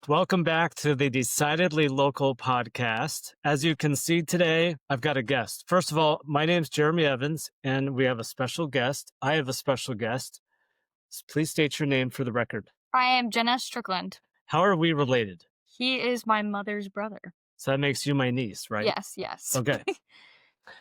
Welcome back to the Decidedly Local podcast. As you can see today, I've got a guest. First of all, my name's Jeremy Evans, and we have a special guest. I have a special guest. Please state your name for the record. I am Jenna Strickland. How are we related? He is my mother's brother. So that makes you my niece, right? Yes. Okay.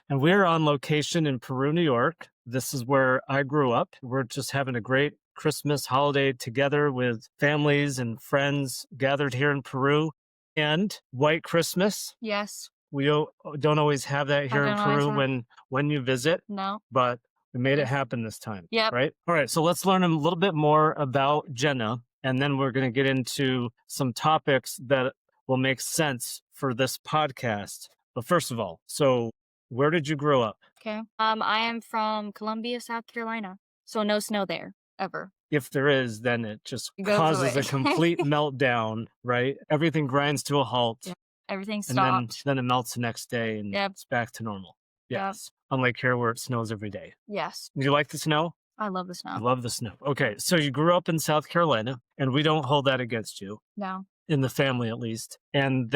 And we're on location in Peru, New York. This is where I grew up. We're just having a great Christmas holiday together with families and friends gathered here in Peru. And White Christmas. Yes. We don't always have that here in Peru when you visit. No. But we made it happen this time. Yep. Right? All right. So let's learn a little bit more about Jenna. And then we're going to get into some topics that will make sense for this podcast. But first of all, so where did you grow up? Okay. I am from Columbia, South Carolina. So no snow there ever. If there is, then it just causes a complete meltdown, right? Everything grinds to a halt. Yeah. Everything stopped. And then it melts the next day and it's back to normal. Yes. Yep. Unlike here where it snows every day. Yes. Do you like the snow? I love the snow. I love the snow. Okay. So you grew up in South Carolina, and we don't hold that against you. No. In the family, at least. And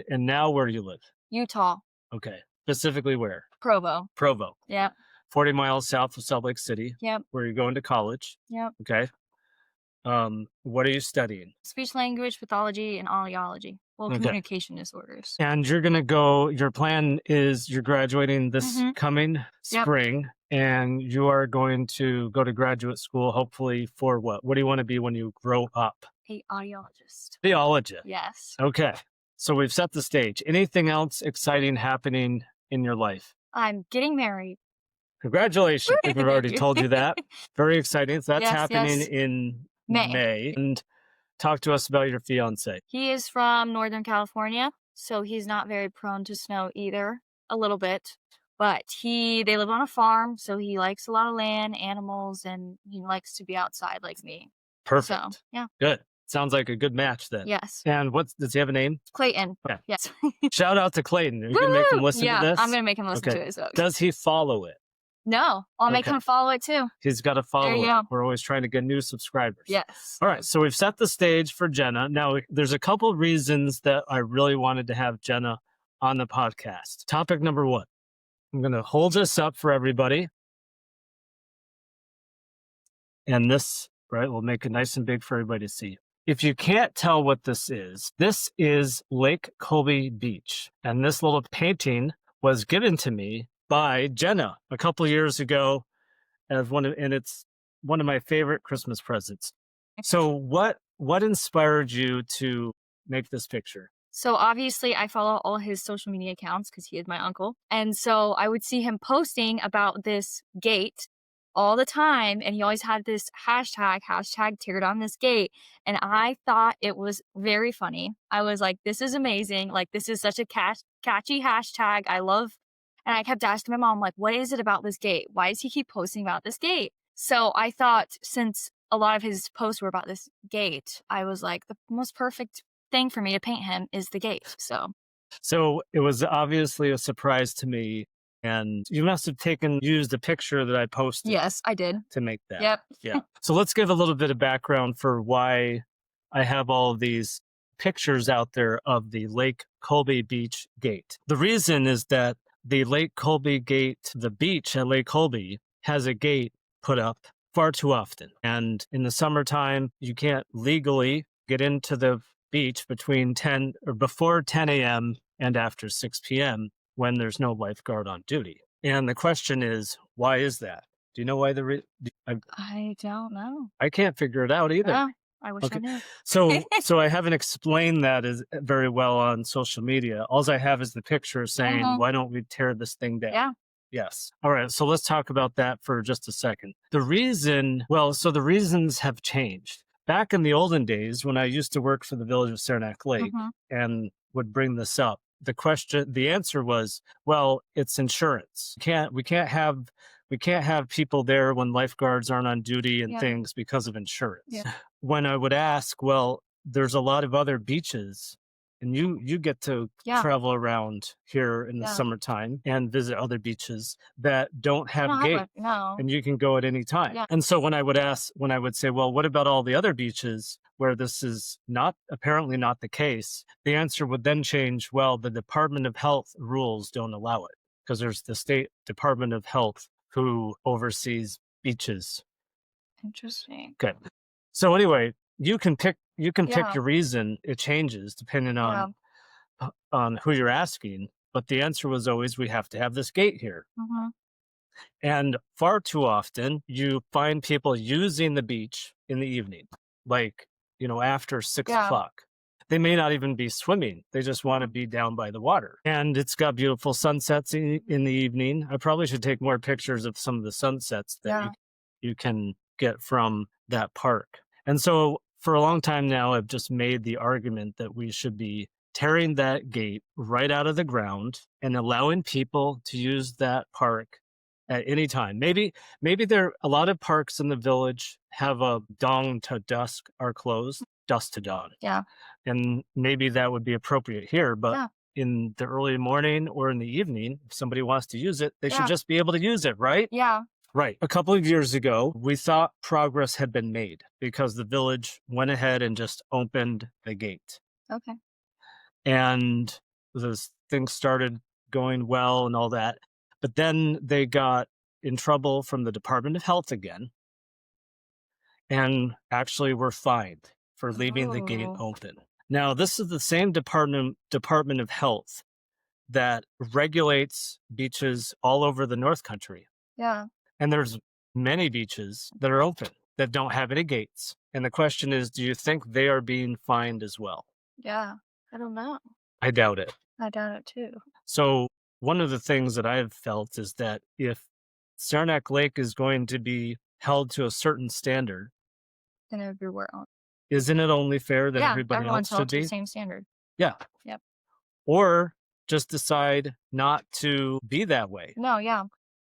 now where do you live? Utah. Okay. Specifically where? Provo. Yep. 40 miles south of Salt Lake City. Yep. Where you're going to college. Yep. Okay. What are you studying? Speech language pathology and audiology. Well, communication disorders. And you're going to your plan is you're graduating this coming spring, and you are going to go to graduate school, hopefully for what? What do you want to be when you grow up? A audiologist. Audiologist. Yes. Okay. So we've set the stage. Anything else exciting happening in your life? I'm getting married. Congratulations. We've already told you that. Very exciting. So that's happening in May. And talk to us about your fiance. He is from Northern California, so he's not very prone to snow either, a little bit. But they live on a farm, so he likes a lot of land, animals, and he likes to be outside like me. Perfect. So, yeah. Good. Sounds like a good match then. Yes. And does he have a name? Clayton. Okay. Yes. Shout out to Clayton. Are you going to make him listen to this? Yeah, I'm going to make him listen to it. So. Does he follow it? No, I'll make him follow it too. He's got to follow it. Go. We're always trying to get new subscribers. Yes. All right. So we've set the stage for Jenna. Now, there's a couple reasons that I really wanted to have Jenna on the podcast. Topic number one. I'm going to hold this up for everybody. And this, will make it nice and big for everybody to see. If you can't tell what this is Lake Colby Beach. And this little painting was given to me by Jenna a couple of years ago and it's one of my favorite Christmas presents. So what inspired you to make this picture? So obviously I follow all his social media accounts because he is my uncle. And so I would see him posting about this gate all the time. And he always had this hashtag tear down this gate. And I thought it was very funny. I was like, this is amazing. Like, this is such a catchy hashtag. And I kept asking my mom, like, what is it about this gate? Why does he keep posting about this gate? So I thought, since a lot of his posts were about this gate, I was like, the most perfect thing for me to paint him is the gate. So it was obviously a surprise to me. And you must have used a picture that I posted. Yes, I did. To make that. Yep. Yeah. So let's give a little bit of background for why I have all of these pictures out there of the Lake Colby Beach gate. The reason is that the Lake Colby gate, the beach at Lake Colby, has a gate put up far too often. And in the summertime, you can't legally get into the beach before 10 a.m. and after 6 p.m. when there's no lifeguard on duty. And the question is, why is that? Do you know why I don't know. I can't figure it out either. Yeah. I wish I knew. So I haven't explained that very well on social media. All I have is the picture saying, why don't we tear this thing down? Yeah. Yes. All right. So let's talk about that for just a second. The reasons have changed. Back in the olden days, when I used to work for the village of Saranac Lake and would bring this up, the answer was, well, it's insurance. We can't have people there when lifeguards aren't on duty and things because of insurance. Yeah. When I would ask, well, there's a lot of other beaches and you get to Yeah. travel around here in the Yeah. summertime and visit other beaches that don't I have don't have gates, a no. and you can go at any time. Yeah. And so when I would say, well, what about all the other beaches where this is not apparently not the case? The answer would then change. Well, the Department of Health rules don't allow it because there's the state Department of Health who oversees beaches. Interesting. Okay. So anyway, you can pick Yeah. your reason. It changes depending Yeah. on who you're asking, but the answer was always we have to have this gate here. Mhm. And far too often you find people using the beach in the evening, like, after 6 Yeah. o'clock. They may not even be swimming. They just want to be down by the water. And it's got beautiful sunsets in the evening. I probably should take more pictures of some of the sunsets that Yeah. you can get from that park. And so for a long time now, I've just made the argument that we should be tearing that gate right out of the ground and allowing people to use that park at any time. Maybe a lot of parks in the village have a dawn to dusk are closed, dusk to dawn. Yeah. And maybe that would be appropriate here, but Yeah. in the early morning or in the evening, if somebody wants to use it, they should Yeah. just be able to use it, right? Yeah. Right. A couple of years ago, we thought progress had been made because the village went ahead and just opened the gate. Okay. And those things started going well and all that. But then they got in trouble from the Department of Health again and actually were fined for leaving the gate Oh. open. Now, this is the same Department of Health that regulates beaches all over the North Country. Yeah. And there's many beaches that are open that don't have any gates. And the question is, do you think they are being fined as well? Yeah. I don't know. I doubt it. I doubt it too. So one of the things that I've felt is that if Saranac Lake is going to be held to a certain standard, And everywhere else. isn't it only fair that Yeah. everybody Everyone's else held should to the be? same standard. Yeah. Yep. Or just decide not to be that way. No. Yeah.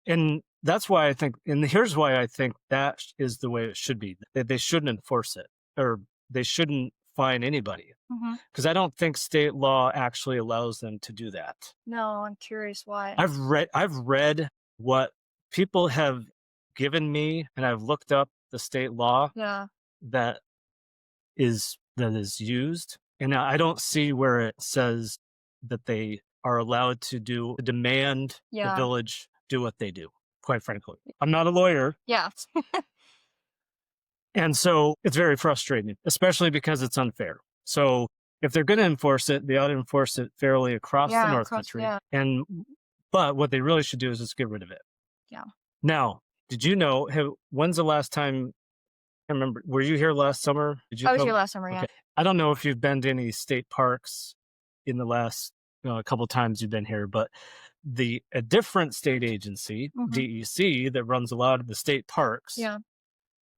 And that's why I think, and here's why I think that is the way it should be, that they shouldn't enforce it or they shouldn't fine anybody. Mm-hmm. Because I don't think state law actually allows them to do that. No, I'm curious why. I've read what people have given me, and I've looked up the state law Yeah. that is used, and I don't see where it says that they are allowed to demand the Yeah. village do what they do. Quite frankly, I'm not a lawyer, Yeah. and so it's very frustrating, especially because it's unfair. So if they're going to enforce it, they ought to enforce it fairly across the North Country. Yeah. But what they really should do is just get rid of it. Yeah. Now, did you know, when's the last time, I remember, were you here last summer? Did you I was come? here last summer. Yeah. Okay. I don't know if you've been to any state parks in the last couple times you've been here, but a different state agency, Mhm. DEC, that runs a lot of the state parks, Yeah.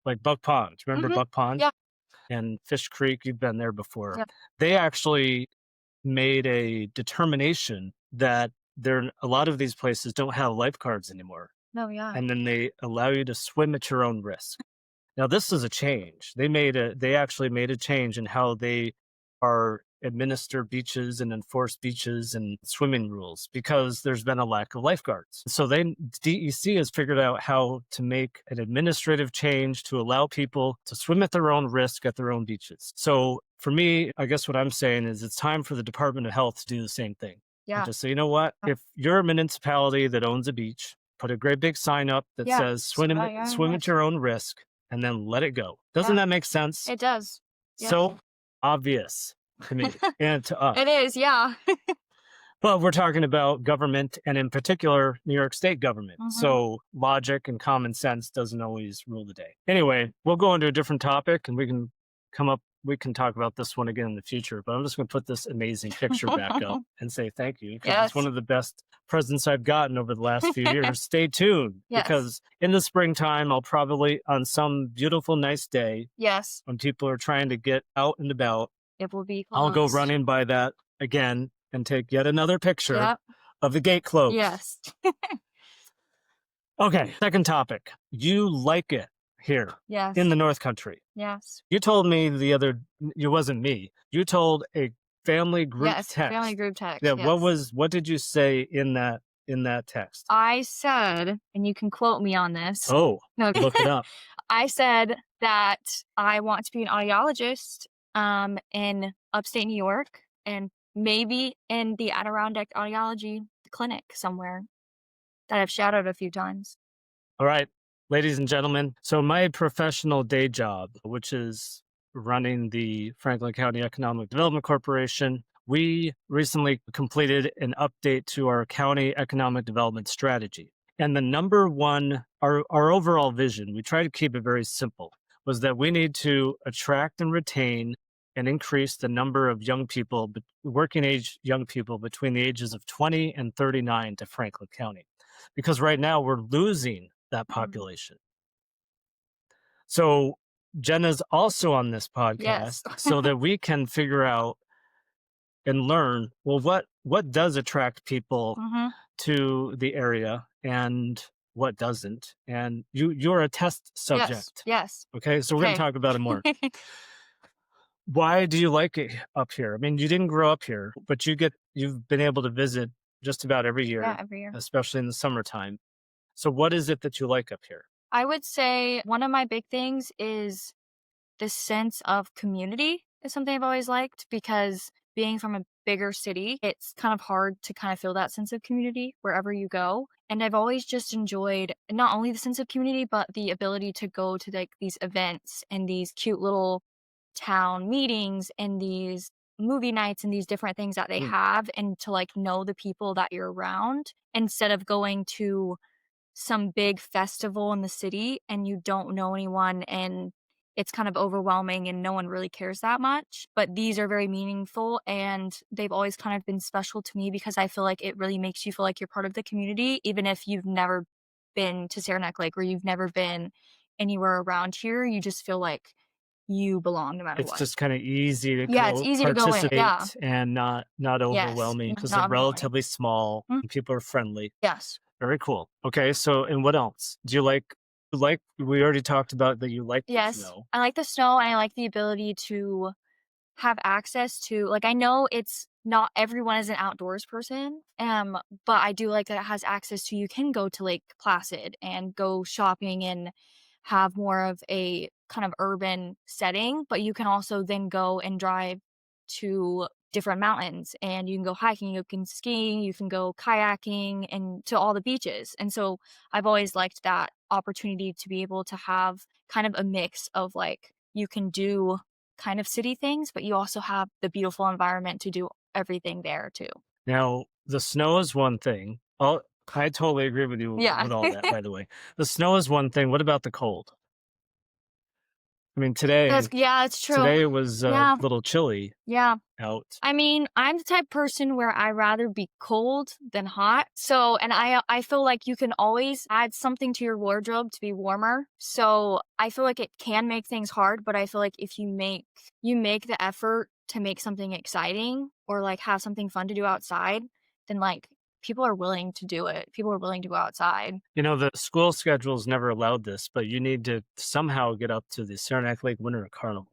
like Buck Pond. Remember Mhm. Buck Pond? Yeah. And Fish Creek, you've been there before. Yeah. They actually made a determination that a lot of these places don't have lifeguards anymore. No. Yeah. And then they allow you to swim at your own risk. Now, this is a change. They actually made a change in how they administer beaches and enforce beaches and swimming rules because there's been a lack of lifeguards. So DEC has figured out how to make an administrative change to allow people to swim at their own risk at their own beaches. So for me, I guess what I'm saying is it's time for the Department of Health to do the same thing. Yeah. And just say, you know what? If you're a municipality that owns a beach, put a great big sign up that Yeah. says swim at your own risk and then let it go. Doesn't that make sense? It does. Yeah. So obvious to me and to us. It is. Yeah. But we're talking about government and in particular, New York State government. Mhm. So logic and common sense doesn't always rule the day. Anyway, we'll go into a different topic and we can talk about this one again in the future, but I'm just going to put this amazing picture back up and say thank you because it's one of the best presents I've gotten over the last few years. Stay tuned because in the springtime, I'll probably on some beautiful, nice day Yes. when people are trying to get out and about, It will be I'll go closed. running by that again and take yet another picture Yep. of the gate closed. Yes. Okay, second topic. You like it here Yes. in the North Country. Yes. You told me it wasn't me. You told a family group Yes, text. family group text. Yeah, Yes. what did you say in that text? I said, and you can quote me on this. Oh, No, look it up. I said that I want to be an audiologist in upstate New York and maybe in the Adirondack Audiology Clinic somewhere that I've shadowed a few times. All right, ladies and gentlemen. So my professional day job, which is running the Franklin County Economic Development Corporation, we recently completed an update to our county economic development strategy. And the number one, our overall vision, we try to keep it very simple, was that we need to attract and retain and increase the number of young people, working age young people between the ages of 20 and 39 to Franklin County. Because right now we're losing that population. So Jenna's also on this Yes. podcast so that we can figure out and learn, well, what does attract people to the area and what doesn't. And you're a test subject. Yes. Okay, so we're going to Okay. talk about it more. Why do you like it up here? I mean, you didn't grow up here, but you've been able to visit just about every year, Yeah, every year. especially in the summertime. So what is it that you like up here? I would say one of my big things is the sense of community is something I've always liked because being from a bigger city, it's kind of hard to kind of feel that sense of community wherever you go. And I've always just enjoyed not only the sense of community, but the ability to go to like these events and these cute little town meetings and these movie nights and these different things that they have and to like know the people that you're around instead of going to some big festival in the city and you don't know anyone and it's kind of overwhelming and no one really cares that much. But these are very meaningful and they've always kind of been special to me because I feel like it really makes you feel like you're part of the community, even if you've never been to Saranac Lake or you've never been anywhere around here. You just feel like you belong no matter It's what. just kind of easy to Yeah, it's easy to go in. participate Yeah. and not overwhelming because they're not overwhelming. relatively small and people are friendly. Yes. Very cool. Okay, so and what else? Do you like we already talked about that you like the Yes. snow. I like the snow and I like the ability to have access to like I know it's not everyone is an outdoors person, but I do like that it has access to you can go to Lake Placid and go shopping and have more of a kind of urban setting, but you can also then go and drive to different mountains and you can go hiking, you can skiing, you can go kayaking and to all the beaches. And so I've always liked that opportunity to be able to have kind of a mix of like you can do kind of city things, but you also have the beautiful environment to do everything there too. Now, the snow is one thing. I totally agree with you Yeah. with all that, by the way. The snow is one thing. What about the cold? I mean, today it's true. it was a little chilly Yeah. out. I mean, I'm the type of person where I rather be cold than hot. So, and I feel like you can always add something to your wardrobe to be warmer. So I feel like it can make things hard, but I feel like if you make the effort to make something exciting or like have something fun to do outside, then like people are willing to do it. People are willing to go outside. You know, the school schedules never allowed this, but you need to somehow get up to the Saranac Lake Winter Carnival.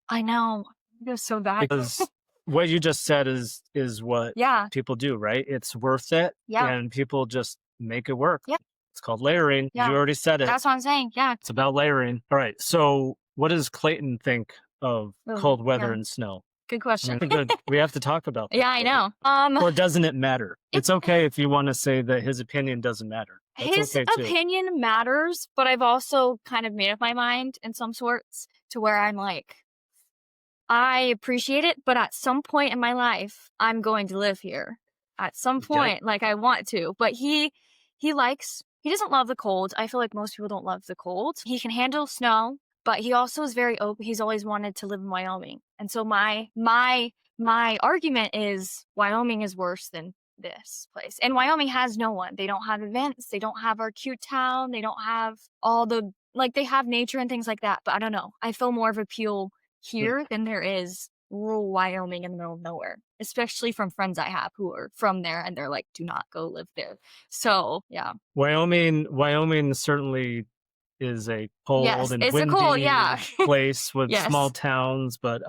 I know. It was so bad. Because what you just said is what people do, right? It's worth it. Yeah. And people just make it work. Yeah. It's called layering. Yeah. You already said it. That's what I'm saying. Yeah. It's about layering. All right. So what does Clayton think of cold weather and snow? Good question. I mean, good. We have to talk about that. Yeah, I know. Or doesn't it matter? It's okay if you want to say that his opinion doesn't matter. That's his okay too. opinion matters, but I've also kind of made up my mind in some sorts to where I'm like, I appreciate it, but at some point in my life, I'm going to live here. At some point, like I want to. But he doesn't love the cold. I feel like most people don't love the cold. He can handle snow, but he also is very open. He's always wanted to live in Wyoming. And so my argument is Wyoming is worse than this place. And Wyoming has no one. They don't have events. They don't have our cute town. They don't have all the, like they have nature and things like that. But I don't know. I feel more of appeal here than there is rural Wyoming in the middle of nowhere, especially from friends I have who are from there and they're like, do not go live there. So yeah. Wyoming certainly is a cold and windy place with small towns, but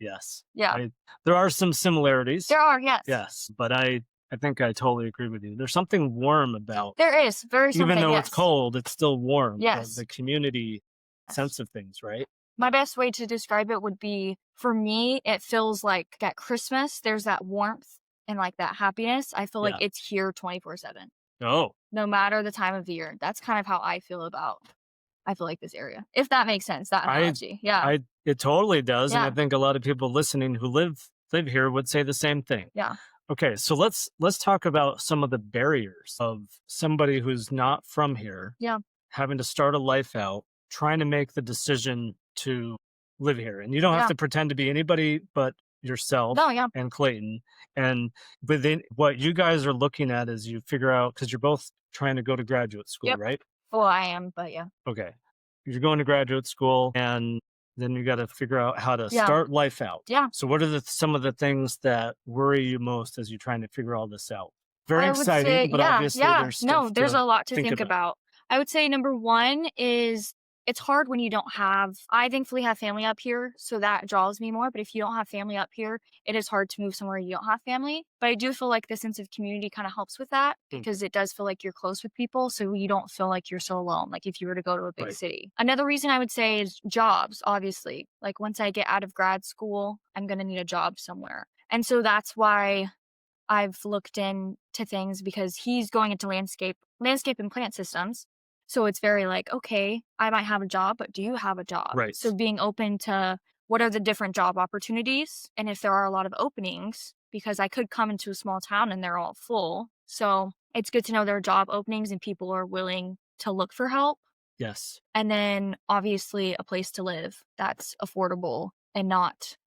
Yes. Yeah. There are some similarities. There are, yes. Yes, but I think I totally agree with you. There's something warm about, There is very even something, though yes. it's cold, it's still warm. Yes. The community Yes. sense of things, right? My best way to describe it would be, for me, it feels like at Christmas, there's that warmth and like that happiness. I feel like Yeah. it's here 24/7, Oh, no matter the time of the year. That's kind of how I feel like this area, if that makes sense, that I analogy. Yeah. it totally does, and I Yeah. think a lot of people listening who live here would say the same thing. Yeah. Okay, so let's talk about some of the barriers of somebody who's not from here Yeah. having to start a life out, trying to make the decision to live here. And you don't have Yeah. to pretend to be anybody but yourself No, yeah. and Clayton. And within what you guys are looking at is you figure out, because you're both trying to go to graduate school, Yep. right? Well, I am, but yeah. Okay. You're going to graduate school and then you got to figure out how to Yeah. start life out. Yeah. So what are some of the things that worry you most as you're trying to figure all this out? Very I would exciting, say, but yeah, obviously yeah. there's No, stuff there's to a lot to think think about. about. I would say number one is it's hard when you don't have, I thankfully have family up here, so that draws me more. But if you don't have family up here, it is hard to move somewhere you don't have family. But I do feel like the sense of community kind of helps with that because it does feel like you're close with people. So you don't feel like you're so alone, like if you were to go to a big Right. city. Another reason I would say is jobs, obviously. Like once I get out of grad school, I'm going to need a job somewhere. And so that's why I've looked into things because he's going into landscape and plant systems. So it's very like, okay, I might have a job, but do you have a job? Right. So being open to what are the different job opportunities and if there are a lot of openings, because I could come into a small town and they're all full. So it's good to know there are job openings and people are willing to look for help. Yes. And then obviously a place to live that's affordable and not,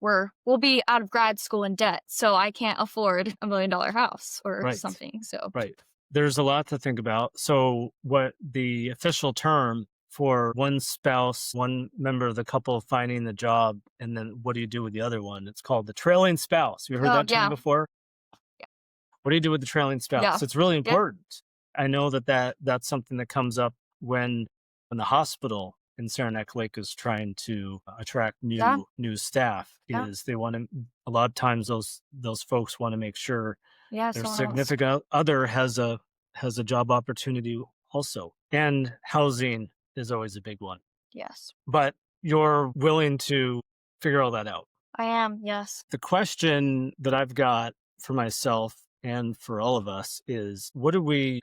we'll be out of grad school in debt, so I can't afford $1 million house or Right. something. So Right. There's a lot to think about. So what the official term for one spouse, one member of the couple finding the job, and then what do you do with the other one? It's called the trailing spouse. You heard that term yeah. before? Yeah. What do you do with the trailing spouse? Yeah. It's really Yeah. important. I know that's something that comes up when the hospital in Saranac Lake is trying to attract new staff. Yeah. Is they want to, a lot of times those folks want to make sure their someone else. significant other has a job opportunity also. And housing is always a big one. Yes, But you're willing to figure all that out. I am. Yes. The question that I've got for myself and for all of us is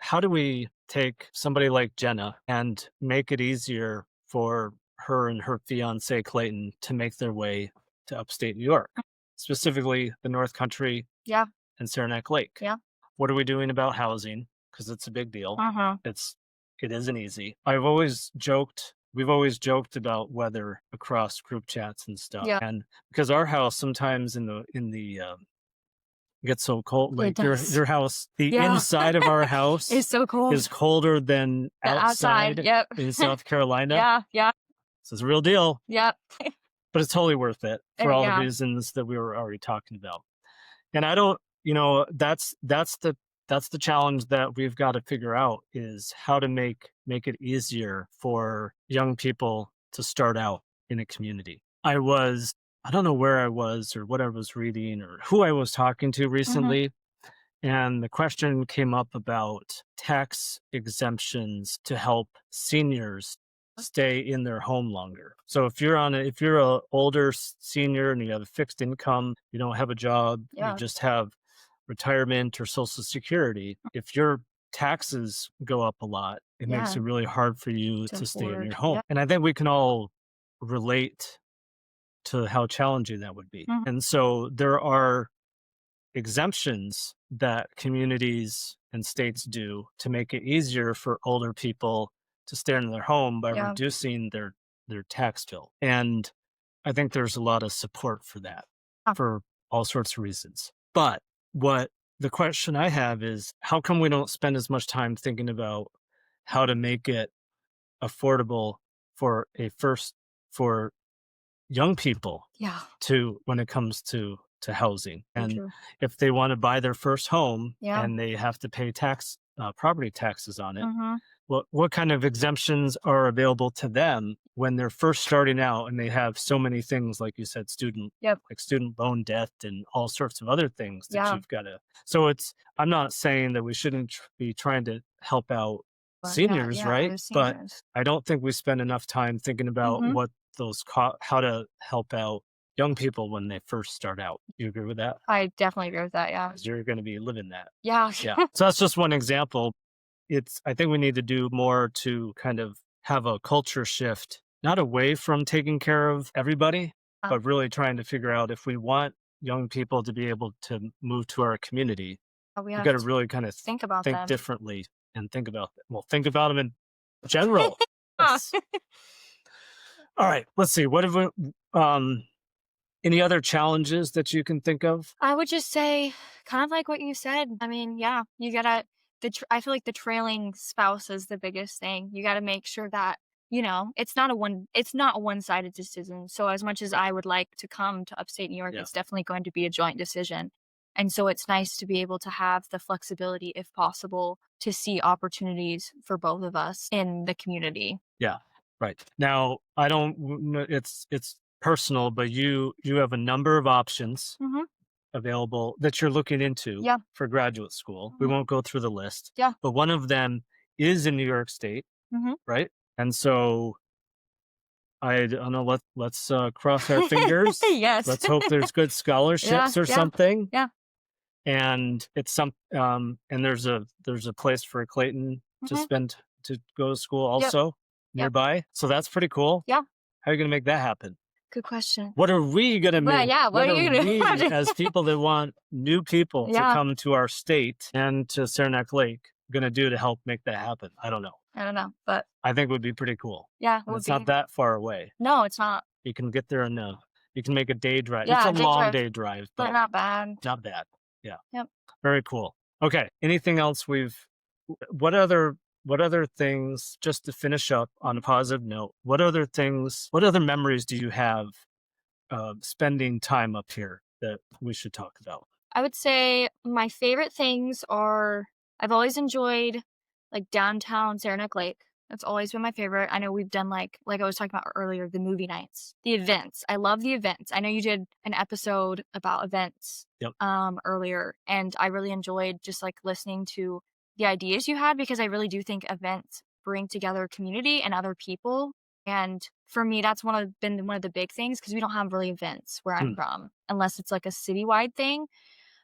how do we take somebody like Jenna and make it easier for her and her fiance Clayton to make their way to upstate New York, specifically the North Country Yeah. and Saranac Lake? Yeah. What are we doing about housing? Because it's a big deal. Uh-huh. It isn't easy. We've always joked about weather across group chats and stuff. Yeah. And because our house sometimes in the gets so cold, like your house, the inside of our house It's so cold. is colder than The outside. Yep. in South Carolina. Yeah. Yeah. So it's a real deal, Yep. but it's totally worth it for all the Yeah. reasons that we were already talking about. And I don't, that's the challenge that we've got to figure out is how to make it easier for young people to start out in a community. I don't know where I was or what I was reading or who I was talking to recently. And the question came up about tax exemptions to help seniors stay in their home longer. So if you're a older senior and you have a fixed income, you don't have a job, Yeah. you just have retirement or Social Security, if your taxes go up a lot, it makes Yeah. it really hard for you To to stay in afford. your home. Yeah. And I think we can all relate to how challenging that would be. Mhm. And so there are exemptions that communities and states do to make it easier for older people to stay in their home by Yeah. reducing their tax bill. And I think there's a lot of support for that for all sorts of reasons. But what the question I have is, how come we don't spend as much time thinking about how to make it affordable for for young people Yeah. when it comes to housing? And True. if they want to buy their first home Yeah. and they have to pay property taxes on it, Mhm. what kind of exemptions are available to them when they're first starting out and they have so many things, like you said, Yep. like student loan debt and all sorts of other things that Yeah. you've got to. So I'm not saying that we shouldn't be trying to help out But seniors, right? other But seniors. I don't think we spend enough time thinking about Mhm. what how to help out young people when they first start out. You agree with that? I definitely agree with that. Yeah. 'Cause you're going to be living that. Yeah. Yeah. So that's just one example. I think we need to do more to kind of have a culture shift, not away from taking care of everybody, but really trying to figure out if we want young people to be able to move to our community, we we have got to to really kind of think about think them. differently and think about them in general. Ah. Let's- all right, let's see. What have we, any other challenges that you can think of? I would just say, kind of like what you said. I mean, yeah, you gotta. I feel like the trailing spouse is the biggest thing. You gotta make sure that it's not a one-sided decision. So as much as I would like to come to upstate New York, Yeah. it's definitely going to be a joint decision. And so it's nice to be able to have the flexibility, if possible, to see opportunities for both of us in the community. Yeah, right. Now, I don't it's personal, but you have a number of options Mm-hmm. available that you're looking into Yeah. for graduate school. We Mhm. won't go through the list. Yeah. But one of them is in New York State, Mm-hmm. right? And so I don't know, let's cross our fingers. Yes. Let's hope there's good scholarships or Yeah. something. Yeah. And it's and there's a place for Clayton Mhm. to go to school also nearby. So that's pretty cool. Yeah. How are you gonna make that happen? Good question. What are we gonna Well, make? yeah, what are you gonna we, as people that want new people to Yeah. come to our state and to Saranac Lake, gonna do to help make that happen? I don't know. I don't know, but I think it would be pretty cool. yeah, And would it's be. not that far away. No, it's not. You can get there in you can make a day drive. It's Yeah, a day long drive, day drive, but but not bad. not bad. Yeah. Yep. Very cool. Okay. Anything else what other things, just to finish up on a positive note, what other memories do you have of spending time up here that we should talk about? I would say my favorite things are I've always enjoyed like downtown Saranac Lake. That's always been my favorite. I know we've done like I was talking about earlier, the movie nights, the events. I love the events. I know you did an episode about events Yep. Earlier, and I really enjoyed just like listening to the ideas you had because I really do think events bring together community and other people. And for me, that's been one of the big things because we don't have really events where I'm from unless it's like a citywide thing.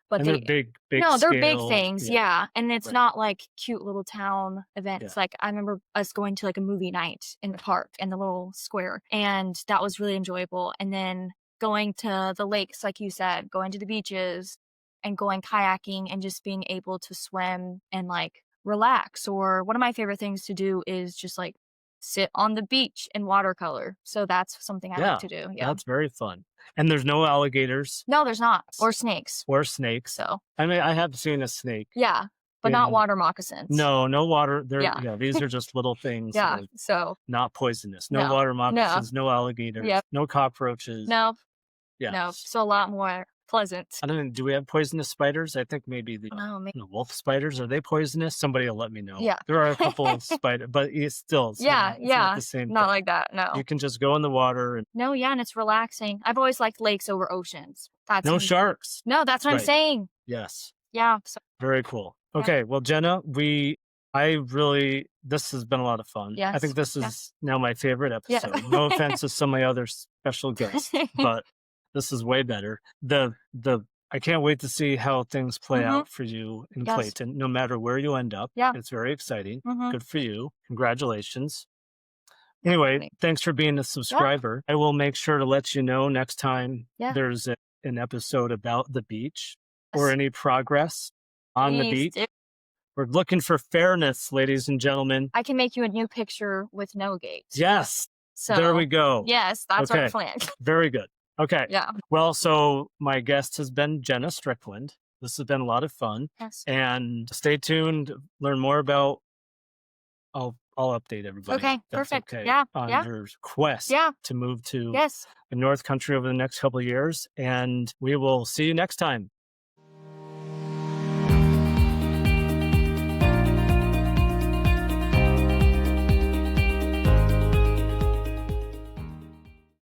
But And they're big no, they're big scale. things, yeah, and it's Right. not like cute little town events. Yeah. Like I remember us going to like a movie night in the park in the little square, and that was really enjoyable. And then going to the lakes, like you said, going to the beaches and going kayaking and just being able to swim and like relax. Or one of my favorite things to do is just like sit on the beach in watercolor. So that's something I like to do. Yeah. That's very fun. And there's no alligators No, there's not. Or snakes. or snakes. So I mean, I have seen a snake. yeah, but not in- water moccasins. No water. Yeah. These are just little things. Yeah. that are So not poisonous. No No. water moccasins, no alligators, Yep. no cockroaches. no, Yeah. no. So a lot more pleasant. I don't know. Do we have poisonous spiders? I think maybe the No, maybe. wolf spiders. Are they poisonous? Somebody will let me know. Yeah. There are a couple of spiders, but it's not Yeah. the same Not thing. like that. No. You can just go in the water and No, yeah, and it's relaxing. I've always liked lakes over oceans. That's no sharks. No, that's what I'm Right. saying. Yes. Yeah. So Very cool. Yeah. Okay. Well, Jenna, this has been a lot of fun. I Yes. think this Yeah. is now my favorite Yeah. episode. No offense to some of my other special guests, but this is way better. I can't wait to see how things play Mhm. out for you in Yes. Clayton, no matter where you end up. Yeah. It's very exciting. Mhm. Good for you. Congratulations. Anyway, Thanks. thanks for being a subscriber. I will make sure to let you know next time Yeah. there's an episode about the beach or Yes. any progress on the Please beach. do. We're looking for fairness, ladies and gentlemen. I can make you a new picture with no gate. Yes. So There we go. Yes, that's our Okay. plan. Very good. Okay. Yeah. Well, so my guest has been Jenna Strickland. This has been a lot of fun. Yes. And stay tuned, learn more about I'll update everybody. Okay, if that's perfect. Okay, Yeah, on yeah. your quest Yeah. to move to Yes. the North Country over the next couple of years. And we will see you next time.